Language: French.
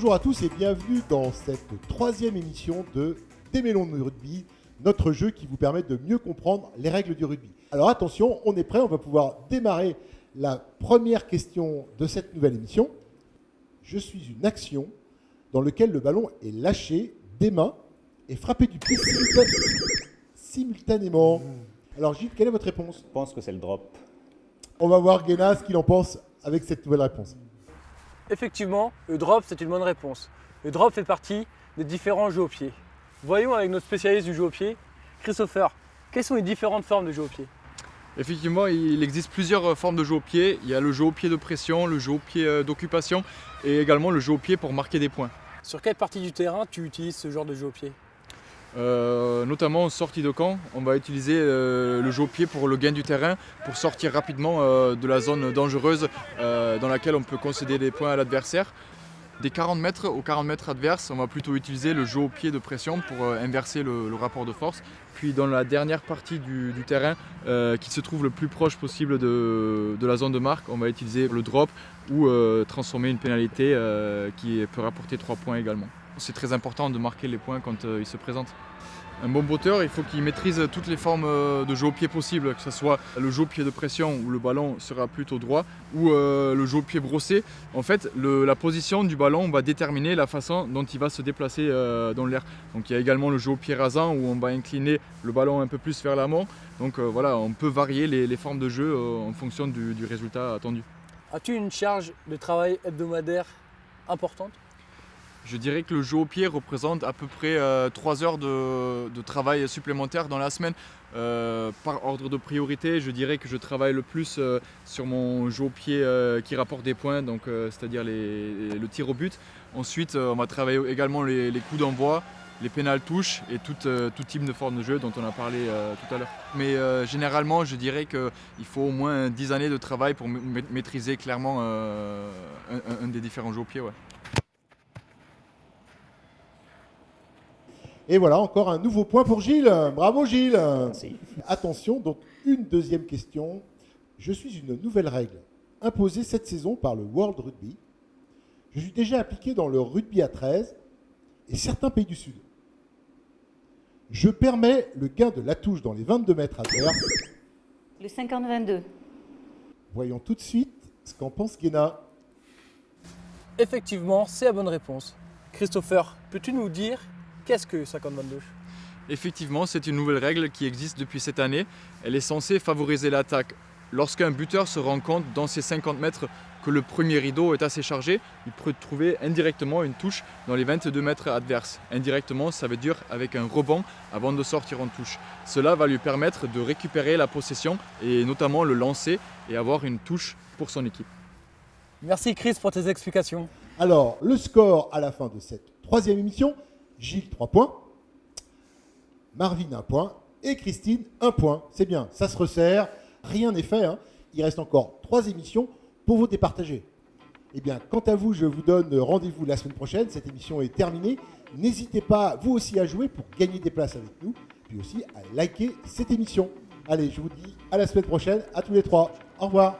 Bonjour à tous et bienvenue dans cette troisième émission de Des Mélons de rugby, notre jeu qui vous permet de mieux comprendre les règles du rugby. Alors attention, on est prêt, on va pouvoir démarrer la première question de cette nouvelle émission. Je suis une action dans laquelle le ballon est lâché des mains et frappé du pied simultanément. Alors Gilles, quelle est votre réponse? Je pense que c'est le drop. On va voir Guéna ce qu'il en pense avec cette nouvelle réponse. Effectivement, le drop, c'est une bonne réponse. Le drop fait partie des différents jeux au pied. Voyons avec notre spécialiste du jeu au pied, Christopher, quelles sont les différentes formes de jeu au pied? Effectivement, il existe plusieurs formes de jeu au pied. Il y a le jeu au pied de pression, le jeu au pied d'occupation et également le jeu au pied pour marquer des points. Sur quelle partie du terrain tu utilises ce genre de jeu au pied? Notamment en sortie de camp, on va utiliser le jeu au pied pour le gain du terrain, pour sortir rapidement de la zone dangereuse dans laquelle on peut concéder des points à l'adversaire. Des 40 mètres aux 40 mètres adverses, on va plutôt utiliser le jeu au pied de pression pour inverser le rapport de force. Puis dans la dernière partie du terrain, qui se trouve le plus proche possible de la zone de marque, on va utiliser le drop ou transformer une pénalité qui peut rapporter 3 points également. C'est très important de marquer les points quand ils se présentent. Un bon botteur, il faut qu'il maîtrise toutes les formes de jeu au pied possibles, que ce soit le jeu au pied de pression où le ballon sera plutôt droit ou le jeu au pied brossé. En fait, la position du ballon va déterminer la façon dont il va se déplacer dans l'air. Donc il y a également le jeu au pied rasant où on va incliner le ballon un peu plus vers l'amont. Donc voilà, on peut varier les formes de jeu en fonction du résultat attendu. As-tu une charge de travail hebdomadaire importante? Je dirais que le jeu au pied représente à peu près 3 heures de travail supplémentaire dans la semaine. Par ordre de priorité, je dirais que je travaille le plus sur mon jeu au pied qui rapporte des points, donc c'est-à-dire le tir au but. Ensuite, on va travailler également les coups d'envoi, les pénales touches et tout type de forme de jeu dont on a parlé tout à l'heure. Mais généralement, je dirais qu'il faut au moins 10 années de travail pour maîtriser clairement un des différents jeux au pied. Ouais. Et voilà, encore un nouveau point pour Gilles. Bravo Gilles. Merci. Attention, donc une deuxième question. Je suis une nouvelle règle imposée cette saison par le World Rugby. Je suis déjà appliqué dans le rugby à 13 et certains pays du Sud. Je permets le gain de la touche dans les 22 mètres adverses. Le 50-22. Voyons tout de suite ce qu'en pense Guéna. Effectivement, c'est la bonne réponse. Christopher, peux-tu nous dire qu'est-ce que 50-22? Effectivement, c'est une nouvelle règle qui existe depuis cette année. Elle est censée favoriser l'attaque. Lorsqu'un buteur se rend compte dans ses 50 mètres que le premier rideau est assez chargé, il peut trouver indirectement une touche dans les 22 mètres adverses. Indirectement, ça veut dire avec un rebond avant de sortir en touche. Cela va lui permettre de récupérer la possession et notamment le lancer et avoir une touche pour son équipe. Merci Chris pour tes explications. Alors, le score à la fin de cette troisième émission, Gilles 3 points, Marvin 1 point et Christine 1 point. C'est bien, ça se resserre, rien n'est fait. Il reste encore 3 émissions pour vous départager. Eh bien, quant à vous, je vous donne rendez-vous la semaine prochaine. Cette émission est terminée. N'hésitez pas, vous aussi, à jouer pour gagner des places avec nous, puis aussi à liker cette émission. Allez, je vous dis à la semaine prochaine, à tous les 3. Au revoir.